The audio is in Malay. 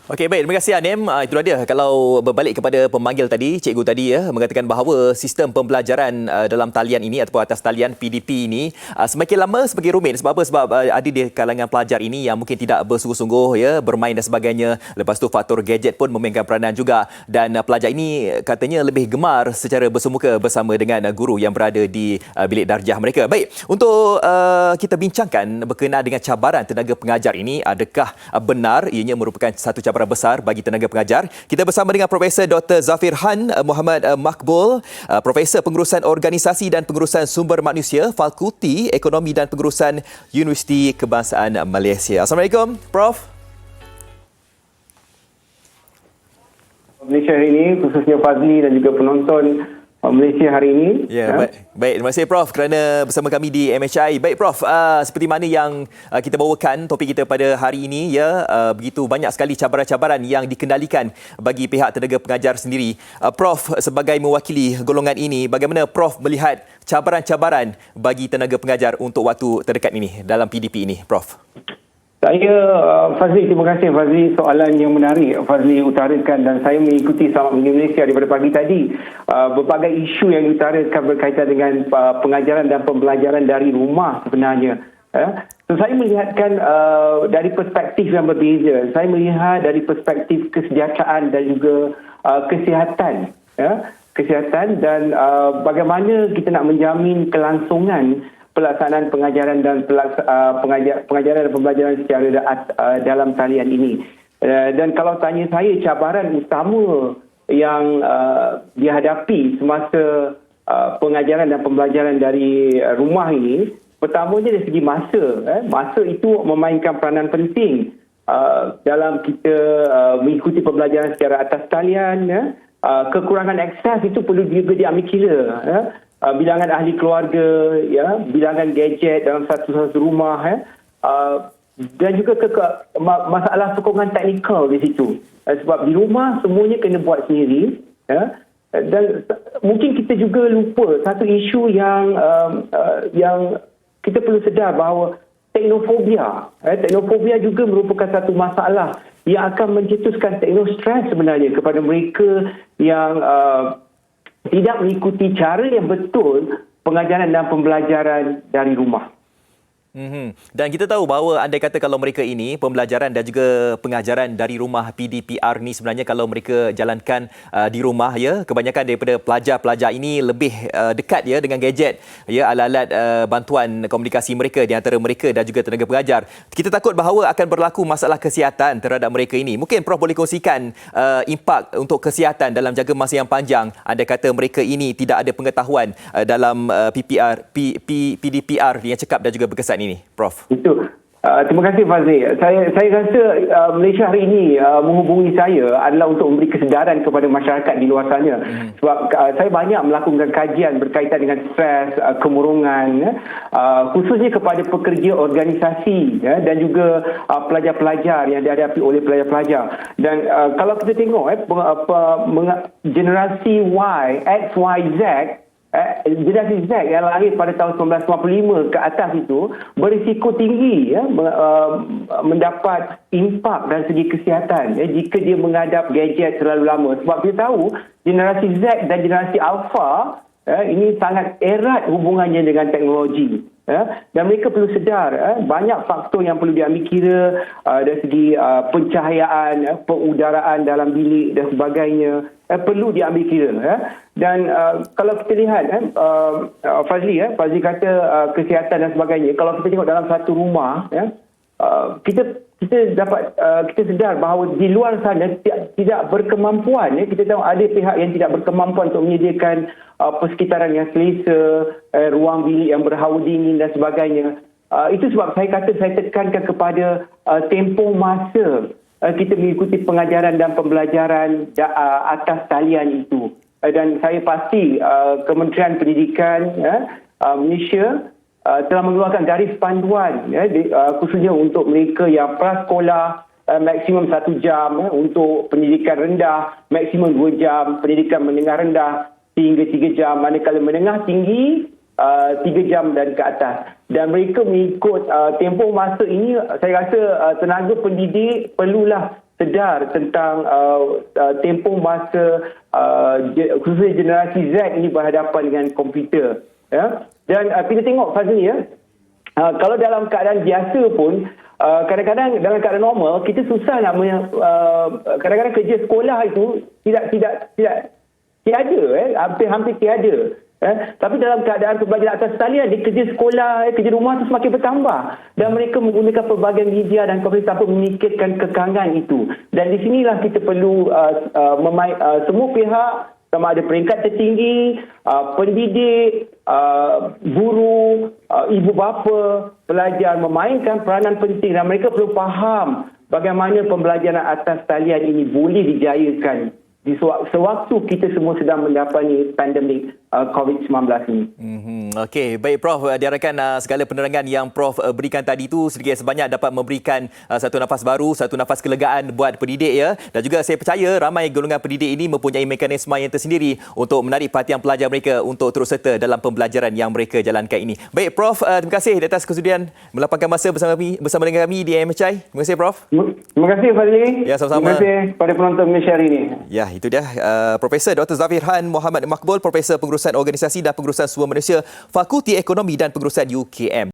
Okey, baik. Terima kasih Anim. Itu dia. Kalau berbalik kepada pemanggil tadi, cikgu tadi mengatakan bahawa sistem pembelajaran dalam talian ini ataupun atas talian PDP ini semakin lama semakin rumit. Sebab apa? Sebab ada di kalangan pelajar ini yang mungkin tidak bersungguh-sungguh bermain dan sebagainya. Lepas tu faktor gadget pun memainkan peranan juga, dan pelajar ini katanya lebih gemar secara bersemuka bersama dengan guru yang berada di bilik darjah mereka. Baik, untuk kita bincangkan berkenaan dengan cabaran tenaga pengajar ini, adakah benar ianya merupakan satu cabaran besar bagi tenaga pengajar? Kita bersama dengan Profesor Dr. Zafir Han Muhammad Makbul, Profesor Pengurusan Organisasi dan Pengurusan Sumber Manusia, Fakulti Ekonomi dan Pengurusan Universiti Kebangsaan Malaysia. Assalamualaikum, Prof. Malaysia hari ini, khususnya Fazli dan juga penonton Malaysia hari ini. Ya, baik. Terima kasih Prof kerana bersama kami di MHI. Baik Prof, seperti mana yang kita bawakan topik kita pada hari ini, begitu banyak sekali cabaran-cabaran yang dikendalikan bagi pihak tenaga pengajar sendiri. Prof, sebagai mewakili golongan ini, bagaimana Prof melihat cabaran-cabaran bagi tenaga pengajar untuk waktu terdekat ini dalam PDP ini, Prof? Fazli, terima kasih Fazli, soalan yang menarik Fazli utarakan, dan saya mengikuti Selamat Pagi Malaysia daripada pagi tadi. Berbagai isu yang diutarakan berkaitan dengan pengajaran dan pembelajaran dari rumah sebenarnya. So, saya melihatkan dari perspektif yang berbeza. Saya melihat dari perspektif kesejahteraan dan juga kesihatan. Kesihatan dan bagaimana kita nak menjamin kelangsungan pelaksanaan pengajaran dan pengajaran dan pembelajaran secara dalam talian ini. Dan kalau tanya saya, cabaran utama yang dihadapi semasa pengajaran dan pembelajaran dari rumah ini, pertamanya dari segi masa. Masa itu memainkan peranan penting dalam kita mengikuti pembelajaran secara atas talian. Kekurangan akses itu perlu juga diambil kira. Bilangan ahli keluarga, bilangan gadget dalam satu rumah, dan juga masalah sokongan teknikal di situ. Sebab di rumah semuanya kena buat sendiri, dan mungkin kita juga lupa satu isu yang kita perlu sedar bahawa teknofobia juga merupakan satu masalah yang akan mencetuskan teknostres sebenarnya kepada mereka yang tidak mengikuti cara yang betul pengajaran dan pembelajaran dari rumah. Dan kita tahu bahawa andai kata kalau mereka ini pembelajaran dan juga pengajaran dari rumah PDPR ni sebenarnya kalau mereka jalankan di rumah, kebanyakan daripada pelajar-pelajar ini lebih dekat dengan gadget, alat-alat bantuan komunikasi mereka di antara mereka dan juga tenaga pengajar. Kita takut bahawa akan berlaku masalah kesihatan terhadap mereka ini. Mungkin Prof boleh kongsikan impak untuk kesihatan dalam jangka masa yang panjang andai kata mereka ini tidak ada pengetahuan dalam PDPR yang cekap dan juga berkesan ini, Prof. Itu. Terima kasih Fazli. Saya rasa Malaysia hari ini menghubungi saya adalah untuk memberi kesedaran kepada masyarakat di luar sana. Sebab saya banyak melakukan kajian berkaitan dengan stres, kemurungan, khususnya kepada pekerja organisasi dan juga pelajar-pelajar yang dihadapi oleh pelajar-pelajar. Dan kalau kita tengok generasi Y, X, Y, Z, generasi Z yang lahir pada tahun 1995 ke atas itu berisiko tinggi mendapat impak dari segi kesihatan jika dia menghadap gadget terlalu lama. Sebab kita tahu generasi Z dan generasi Alpha ini sangat erat hubungannya dengan teknologi. Dan mereka perlu sedar banyak faktor yang perlu diambil kira dari segi pencahayaan, pengudaraan dalam bilik dan sebagainya perlu diambil kira. Dan kalau kita lihat Fazli kata kesihatan dan sebagainya, kalau kita tengok dalam satu rumah kita dapat kita sedar bahawa di luar sana tidak berkemampuan. Kita tahu ada pihak yang tidak berkemampuan untuk menyediakan persekitaran yang selesa, ruang bilik yang berhawa dingin dan sebagainya. Itu sebab saya tekankan kepada tempoh masa kita mengikuti pengajaran dan pembelajaran atas talian itu. Dan saya pasti Kementerian Pendidikan Malaysia telah mengeluarkan garis panduan khususnya untuk mereka yang prasekolah, maksimum 1 jam, untuk pendidikan rendah maksimum 2 jam, pendidikan menengah rendah hingga 3 jam, manakala menengah tinggi 3 jam dan ke atas. Dan mereka mengikut tempoh masa ini, saya rasa tenaga pendidik perlulah sedar tentang tempoh masa khususnya generasi Z ini berhadapan dengan komputer. Ya. Dan kita tengok Fazli, ya, kalau dalam keadaan biasa pun, kadang-kadang dalam keadaan normal kita susah nak kadang-kadang kerja sekolah itu tidak tiada, hampir tiada. Tapi dalam keadaan pembelajaran atas talian, di kerja sekolah, kerja rumah itu semakin bertambah, dan mereka menggunakan pelbagai media dan komputer tanpa memikirkan kekangan itu. Dan di sinilah kita perlu semua pihak, sama ada peringkat tertinggi, pendidik, guru, ibu bapa, pelajar memainkan peranan penting, dan mereka perlu faham bagaimana pembelajaran atas talian ini boleh dijayakan di sewaktu kita semua sedang mendapati pandemik COVID-19 ini. Okey, baik Prof, diharapkan segala penerangan yang Prof berikan tadi itu sedikit sebanyak dapat memberikan satu nafas baru, satu nafas kelegaan buat pendidik, ya. Dan juga saya percaya ramai golongan pendidik ini mempunyai mekanisme yang tersendiri untuk menarik perhatian pelajar mereka untuk turut serta dalam pembelajaran yang mereka jalankan ini. Baik Prof, terima kasih di atas kesudian melapangkan masa bersama dengan kami di MHI. Terima kasih Prof. Terima kasih Fazli. Ya, sama-sama. Terima kasih kepada penonton Malaysia hari ini. Ya, itu dia Profesor Dr. Zafirhan Muhammad Makbul, Profesor Pengurusan Organisasi dan Pengurusan Sumber Manusia, Fakulti Ekonomi dan Pengurusan UKM.